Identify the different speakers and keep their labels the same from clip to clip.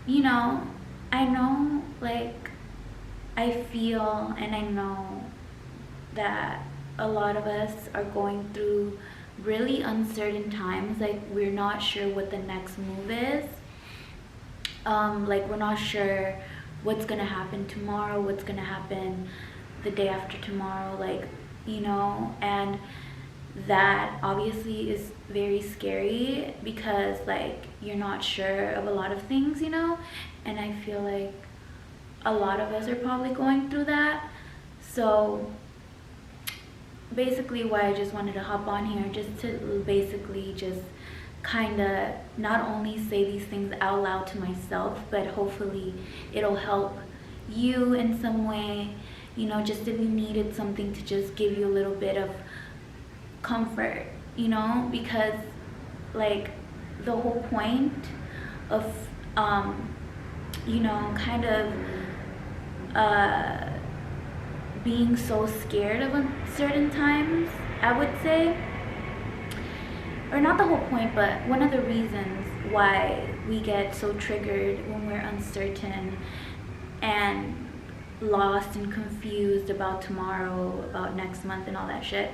Speaker 1: you know, I know, like, I feel and I know that a lot of us are going through really uncertain times. Like, we're not sure what the next move is. Like, we're not sure what's gonna happen tomorrow, what's gonna happen the day after tomorrow, like, and that obviously is very scary because, like, you're not sure of a lot of things, and I feel like a lot of us are probably going through that. So basically why I just wanted to hop on here, just to basically just kind of not only say these things out loud to myself, but hopefully it'll help you in some way, just if you needed something to just give you a little bit of comfort, because, like, the whole point of kind of being so scared of certain times, I would say, or not the whole point, but one of the reasons why we get so triggered when we're uncertain and lost and confused about tomorrow, about next month, and all that shit,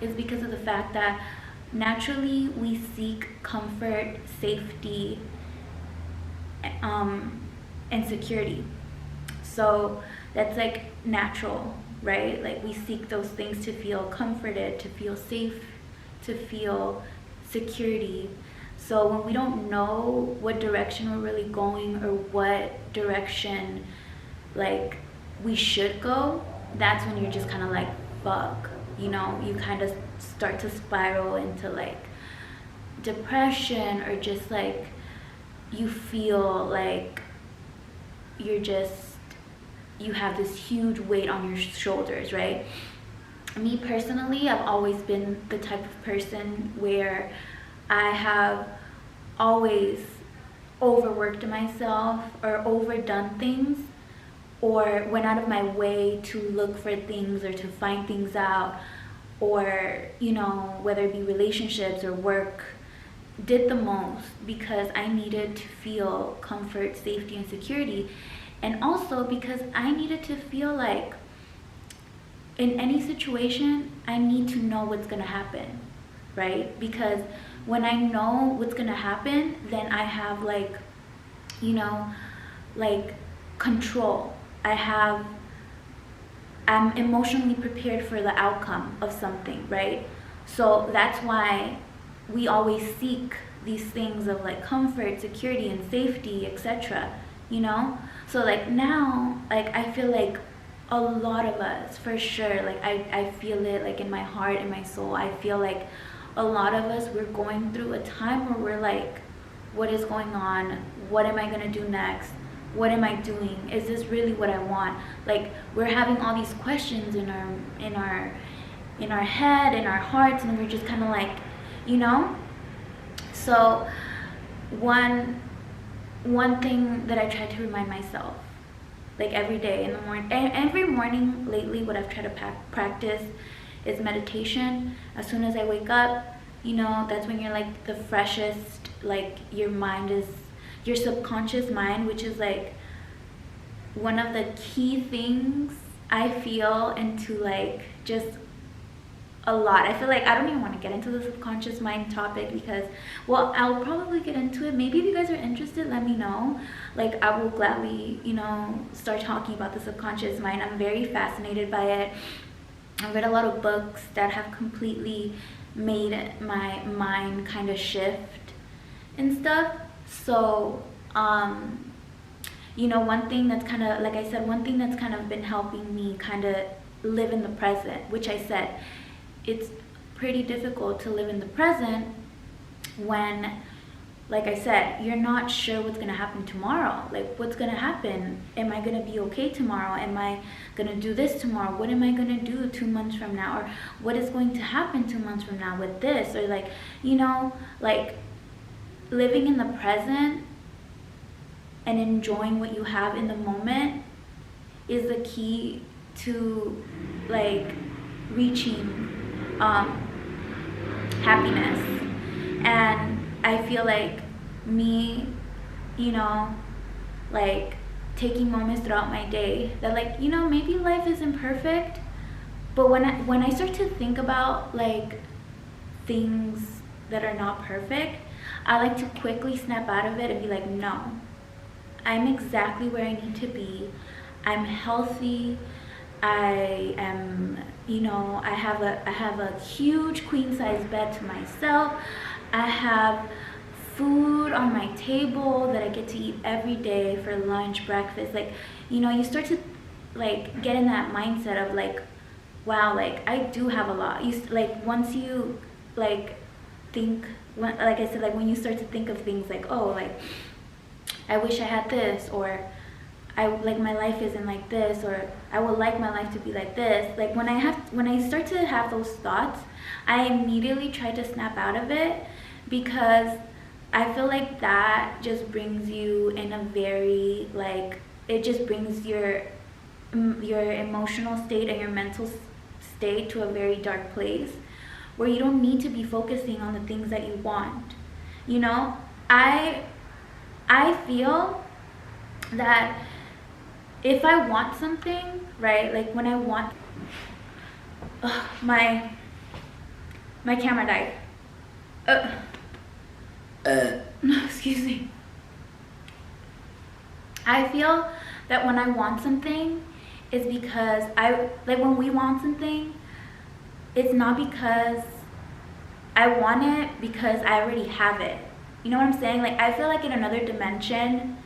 Speaker 1: is because of the fact that naturally we seek comfort, safety, and security. So that's, like, natural, right? Like, we seek those things to feel comforted, to feel safe, to feel security. So when we don't know what direction we're really going, or what direction, like, we should go, that's when you're just kind of like, fuck, you kind of start to spiral into, like, depression, or just, like, you feel like you have this huge weight on your shoulders, right? Me personally, I've always been the type of person where I have always overworked myself, or overdone things, or went out of my way to look for things or to find things out, or, whether it be relationships or work, did the most because I needed to feel comfort, safety, and security. And also because I needed to feel like in any situation, I need to know what's gonna happen, right? Because when I know what's gonna happen, then I have, like, like, control. I'm emotionally prepared for the outcome of something, right? So that's why we always seek these things of, like, comfort, security, and safety, etc. So, like, now, like, I feel like a lot of us, for sure, like, I feel it, like, in my heart and my soul. I feel like a lot of us, we're going through a time where we're like, what is going on? What am I gonna do next? What am I doing? Is this really what I want? Like, we're having all these questions in our head, in our hearts, and we're just kind of like, So one thing that I try to remind myself, like, every day in the morning, every morning lately, what I've tried to practice is meditation. As soon as I wake up, that's when you're, like, the freshest. Like, your mind is, your subconscious mind, which is, like, one of the key things I feel into, like, just a lot. I feel like I don't even want to get into the subconscious mind topic because, well, I'll probably get into it. Maybe if you guys are interested, let me know. Like, I will gladly, start talking about the subconscious mind. I'm very fascinated by it. I've read a lot of books that have completely made my mind kind of shift and stuff. So, one thing that's kind of, like I said, one thing that's kind of been helping me kind of live in the present, which I said, it's pretty difficult to live in the present when, like I said, you're not sure what's going to happen tomorrow. Like, what's going to happen? Am I going to be okay tomorrow? Am I going to do this tomorrow? What am I going to do 2 months from now? Or what is going to happen 2 months from now with this? Or, like, like, living in the present and enjoying what you have in the moment is the key to, like, reaching happiness. And I feel like me, like taking moments throughout my day that, like, you know, maybe life isn't perfect, but when I start to think about like things that are not perfect, I like to quickly snap out of it and be like, no, I'm exactly where I need to be. I'm healthy. I am, you know, I have a huge queen size bed to myself. I have food on my table that I get to eat every day for lunch, breakfast. Like, you know, you start to like get in that mindset of like, wow, like I do have a lot. You like, once you like think, when, like I said, like when you start to think of things like, oh, like I wish I had this, or I like my life isn't like this, or I would like my life to be like this. Like when I start to have those thoughts, I immediately try to snap out of it, because I feel like that just brings you in a very, like, it just brings your emotional state and your mental state to a very dark place where you don't need to be focusing on the things that you want. You know, I feel that if I want something, right, like when I want, my camera died. No, excuse me. I feel that when I want something, it's because like when we want something, it's not because I want it, because I already have it. You know what I'm saying? Like I feel like in another dimension,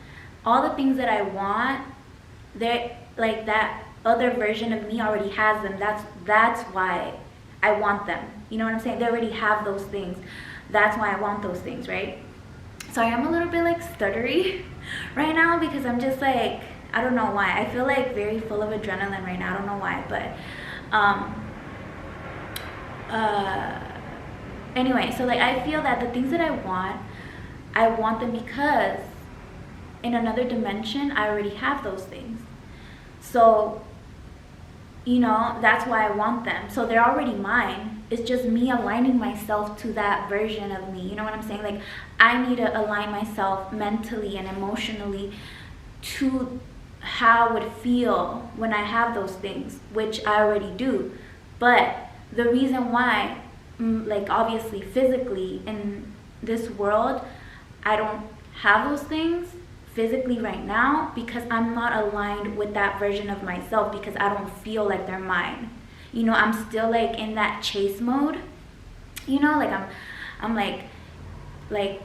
Speaker 1: all the things that I want, they're like that other version of me already has them. That's why I want them. You know what I'm saying? They already have those things. That's why I want those things, right? So I am a little bit like stuttery right now, because I'm just like, I don't know why. I feel like very full of adrenaline right now. I don't know why, but anyway, so like I feel that the things that I want them because in another dimension I already have those things. So, you know, that's why I want them. So they're already mine. It's just me aligning myself to that version of me. You know what I'm saying? Like I need to align myself mentally and emotionally to how I would feel when I have those things, which I already do. But the reason why, like obviously physically in this world, I don't have those things physically right now, because I'm not aligned with that version of myself, because I don't feel like they're mine. You know, I'm still like in that chase mode. You know, like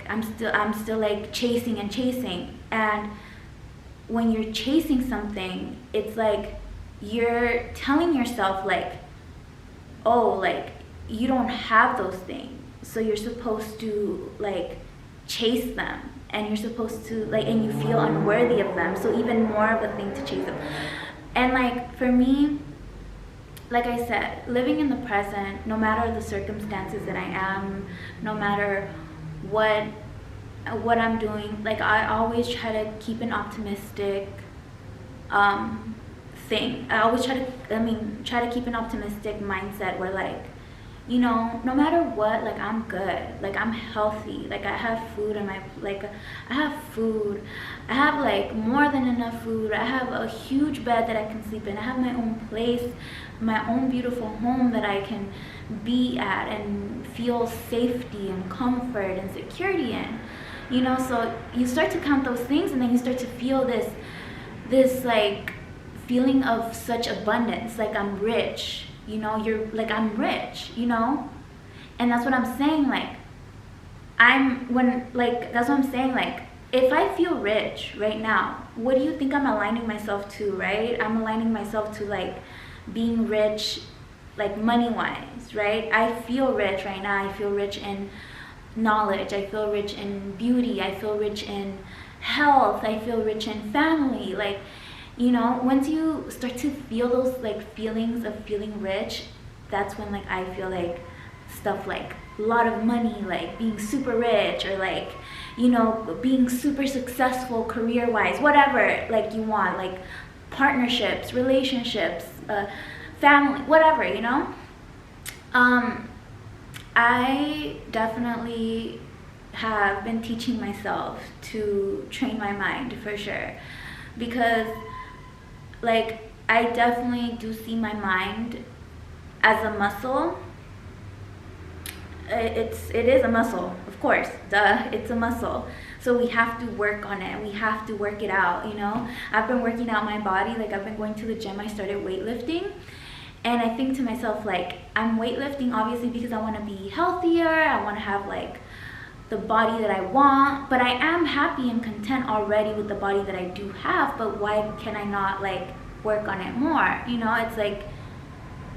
Speaker 1: I'm still like chasing and chasing. And when you're chasing something, it's like you're telling yourself like, oh, like you don't have those things, so you're supposed to like chase them, and you're supposed to like, and you feel unworthy of them, so even more of a thing to chase them. And like for me, like I said, living in the present, no matter the circumstances that I am, no matter what I'm doing, like I always try to keep an optimistic thing. I always try to keep an optimistic mindset where like, you know, no matter what, like I'm good, like I'm healthy, like I have food in my, like I have food, I have like more than enough food, I have a huge bed that I can sleep in, I have my own place, my own beautiful home that I can be at and feel safety and comfort and security in. You know, so you start to count those things, and then you start to feel this like feeling of such abundance, like I'm rich. You know, you're like, I'm rich, you know? And that's what I'm saying, like, that's what I'm saying, like, if I feel rich right now, what do you think I'm aligning myself to, right? I'm aligning myself to, like, being rich, like, money-wise, right? I feel rich right now. I feel rich in knowledge. I feel rich in beauty. I feel rich in health. I feel rich in family, like, you know, once you start to feel those like feelings of feeling rich, that's when like I feel like stuff like a lot of money, like being super rich, or like, you know, being super successful career wise, whatever like you want, like partnerships, relationships, family, whatever, you know. I definitely have been teaching myself to train my mind for sure, because like I definitely do see my mind as a muscle. It is a muscle, of course, duh, it's a muscle. So we have to work on it, we have to work it out, you know. I've been working out my body, like I've been going to the gym. I started weightlifting, and I think to myself, like, I'm weightlifting obviously because I want to be healthier, I want to have like the body that I want, but I am happy and content already with the body that I do have. But why can I not like work on it more? You know, it's like,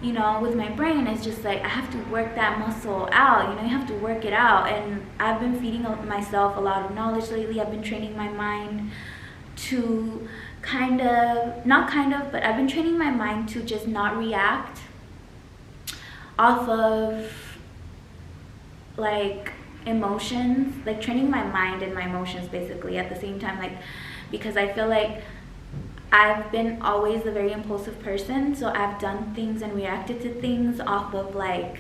Speaker 1: you know, with my brain, it's just like I have to work that muscle out, you know, you have to work it out. And I've been feeding myself a lot of knowledge lately. I've been training my mind to but I've been training my mind to just not react off of like emotions, like training my mind and my emotions basically at the same time, like, because I feel like I've been always a very impulsive person, so I've done things and reacted to things off of like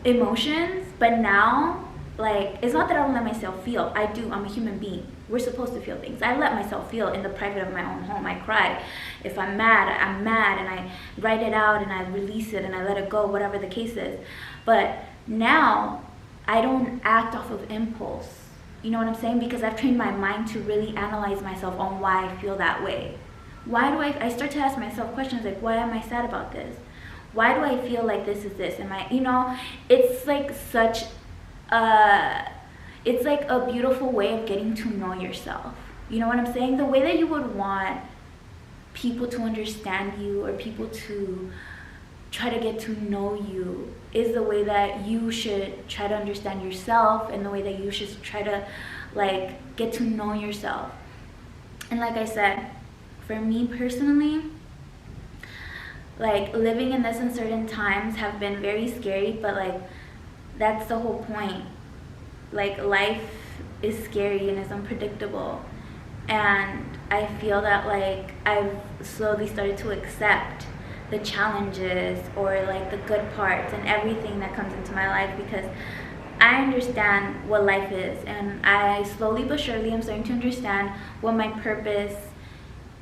Speaker 1: emotions. But now, like, it's not that I don't let myself feel. I do. I'm a human being. We're supposed to feel things. I let myself feel in the private of my own home. I cry. If I'm mad, I'm mad, and I write it out and I release it and I let it go, whatever the case is. But now I don't act off of impulse. You know what I'm saying? Because I've trained my mind to really analyze myself on why I feel that way. Why do I start to ask myself questions like, why am I sad about this? Why do I feel like this is this? Am I, you know, it's like such it's like a beautiful way of getting to know yourself. You know what I'm saying? The way that you would want people to understand you or people to try to get to know you is the way that you should try to understand yourself, and the way that you should try to like get to know yourself. And like I said, for me personally, like living in this uncertain times have been very scary, but like that's the whole point. Like life is scary and is unpredictable, and I feel that like I've slowly started to accept the challenges or like the good parts and everything that comes into my life, because I understand what life is, and I slowly but surely am starting to understand what my purpose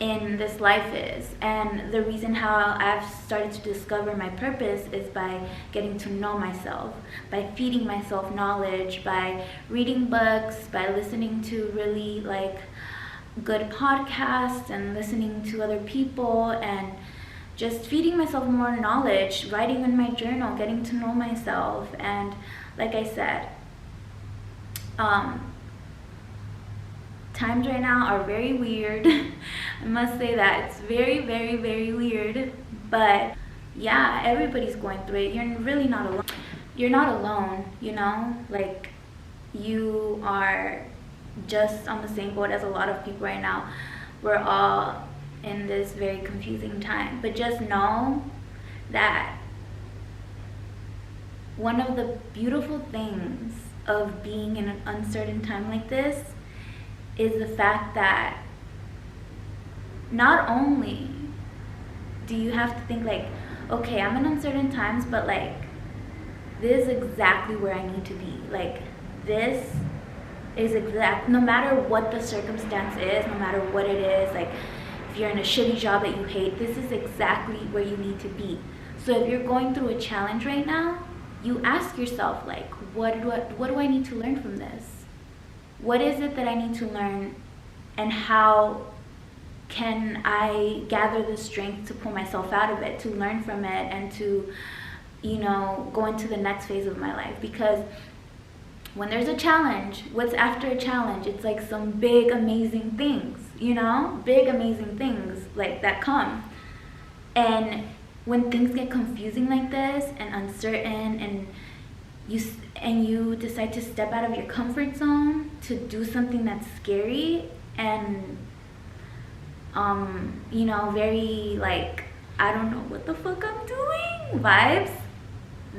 Speaker 1: in this life is. And the reason how I've started to discover my purpose is by getting to know myself, by feeding myself knowledge, by reading books, by listening to really like good podcasts and listening to other people, and just feeding myself more knowledge, writing in my journal, getting to know myself. And like I said, times right now are very weird. I must say that it's very, very, very weird. But yeah, everybody's going through it. You're really not alone. You're not alone, you know? Like, you are just on the same boat as a lot of people right now. We're all in this very confusing time, but just know that one of the beautiful things of being in an uncertain time like this is the fact that not only do you have to think like, okay, I'm in uncertain times, but like this is exactly where I need to be. Like this is exact, no matter what the circumstance is, no matter what it is, like if you're in a shitty job that you hate, this is exactly where you need to be. So if you're going through a challenge right now, you ask yourself like, what do I need to learn from this? What is it that I need to learn, and how can I gather the strength to pull myself out of it, to learn from it, and to, you know, go into the next phase of my life? Because when there's a challenge, what's after a challenge? It's like some big amazing things, you know, big amazing things like that come. And when things get confusing like this and uncertain, and you decide to step out of your comfort zone to do something that's scary and you know, very like, I don't know what the fuck I'm doing vibes,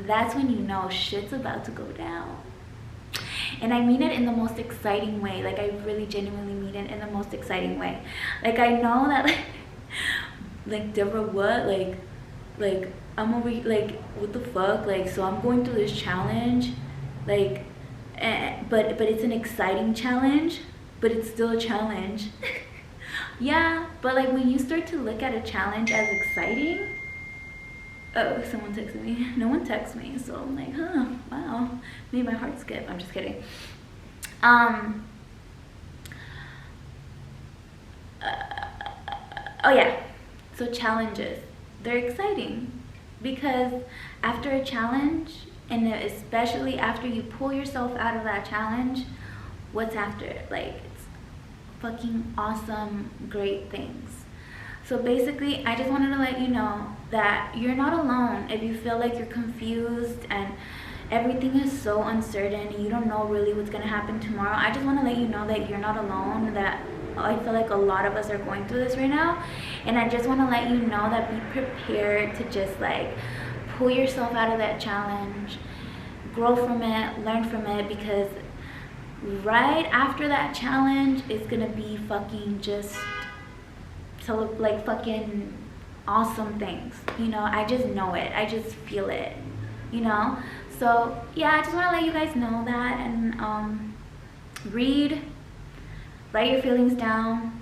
Speaker 1: that's when you know shit's about to go down. And I mean it in the most exciting way. Like I really genuinely mean it in the most exciting way. Like I know that like Deborah, what, like I'm over, like what the fuck, like so I'm going through this challenge, like but it's an exciting challenge, but it's still a challenge. Yeah, but like when you start to look at a challenge as exciting. Oh, someone texted me. No one texts me, so I'm like, huh, wow, made my heart skip. I'm just kidding. Oh yeah, so challenges, they're exciting because after a challenge, and especially after you pull yourself out of that challenge, what's after it? Like, it's fucking awesome, great things. So basically, I just wanted to let you know that you're not alone if you feel like you're confused and everything is so uncertain and you don't know really what's gonna happen tomorrow. I just want to let you know that you're not alone, that I feel like a lot of us are going through this right now, and I just want to let you know that be prepared to just like pull yourself out of that challenge, grow from it, learn from it, because right after that challenge it's gonna be fucking just so like fucking awesome things, you know. I just know it, I just feel it, you know. So yeah, I just want to let you guys know that, and write your feelings down,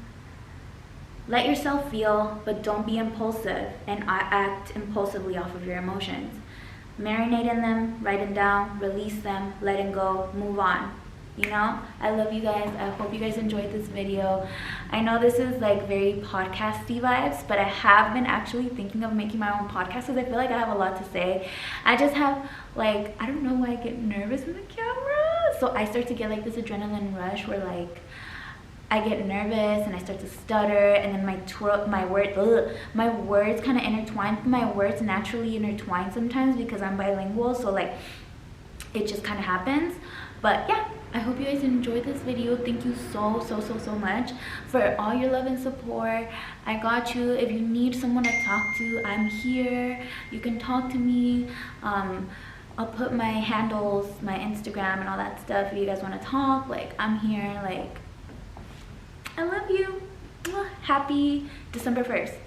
Speaker 1: let yourself feel, but don't be impulsive and act impulsively off of your emotions. Marinate in them, write them down, release them, let them go, move on. You know, I love you guys. I hope you guys enjoyed this video. I know this is like very podcasty vibes, but I have been actually thinking of making my own podcast because I feel like I have a lot to say. I just have like, I don't know why I get nervous in the camera. So I start to get like this adrenaline rush where like I get nervous and I start to stutter, and then my words kind of intertwine. My words naturally intertwine sometimes because I'm bilingual, so like it just kind of happens. But yeah, I hope you guys enjoyed this video. Thank you so much for all your love and support. I got you. If you need someone to talk to, I'm here. You can talk to me. I'll put my handles, my Instagram and all that stuff if you guys want to talk. Like, I'm here. Like, I love you. Happy December 1st.